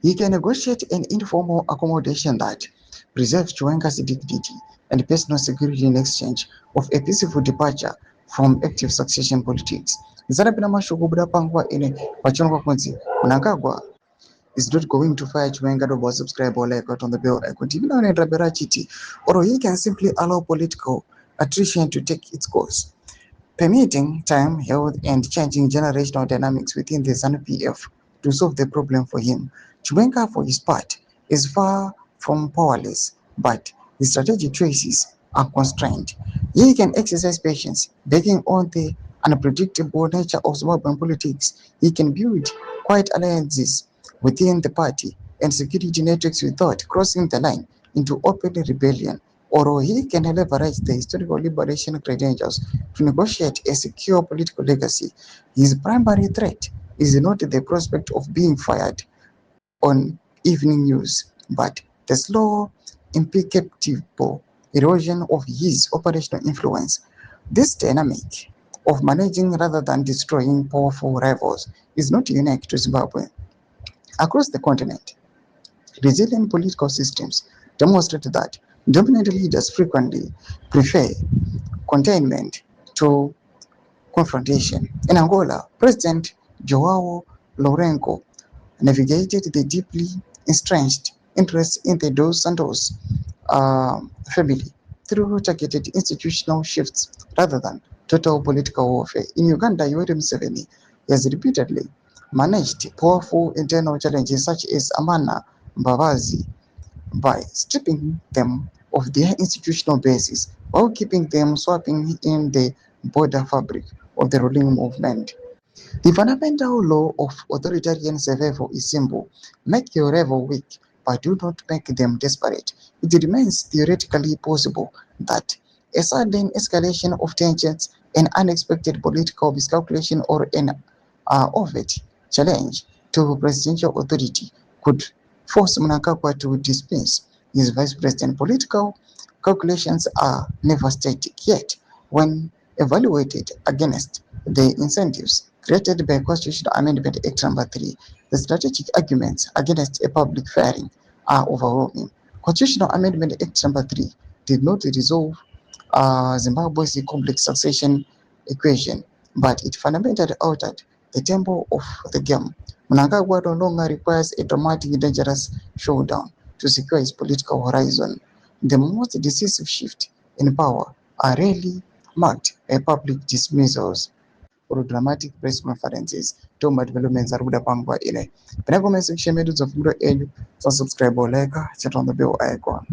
He can negotiate an informal accommodation that preserves Chiwenga's dignity and personal security in exchange of a peaceful departure from active succession politics. Zarabina Mashugubra Pangwa in Pachonga Kunzi, Mnangagwa is not going to fire Chiwenga to subscribe or like out on the bell icon. Even on a Raberachiti, or he can simply allow political attrition to take its course, permitting time, health, and changing generational dynamics within the ZANU-PF to solve the problem for him. Chiwenga, for his part, is far from powerless, but his strategic choices are constrained. He can exercise patience, begging on the unpredictable nature of Zimbabwean politics. He can build quiet alliances within the party and security networks without crossing the line into open rebellion, or he can leverage the historical liberation credentials to negotiate a secure political legacy. His primary threat is not the prospect of being fired on evening news, but the slow, imperceptible erosion of his operational influence. This dynamic of managing rather than destroying powerful rivals is not unique to Zimbabwe. Across the continent, resilient political systems demonstrate that dominant leaders frequently prefer containment to confrontation. In Angola, President Joao Lourenço navigated the deeply entrenched interests in the Dos Santos family through targeted institutional shifts rather than total political warfare. In Uganda, Yoweri Museveni has repeatedly managed powerful internal challenges such as Amana Mbabazi by stripping them of their institutional basis while keeping them swapping in the border fabric of the ruling movement. The fundamental law of authoritarian survival is simple: make your rival weak, but do not make them desperate. It remains theoretically possible that a sudden escalation of tensions, an unexpected political miscalculation, or an overt challenge to presidential authority could force Mnangagwa to dismiss his vice president. Political calculations are never static, yet when evaluated against the incentives created by Constitutional Amendment Act Number 3, the strategic arguments against a public firing are overwhelming. Constitutional Amendment Act Number 3 did not resolve Zimbabwe's complex succession equation, but it fundamentally altered the tempo of the game. Mnangagwa no longer requires a dramatic, dangerous showdown to secure his political horizon. The most decisive shift in power are rarely marked by public dismissals or dramatic press conferences. Toma developments are pangwa ile. Penako message shemedu za video enyu, subscribe or like, chat on the bell icon.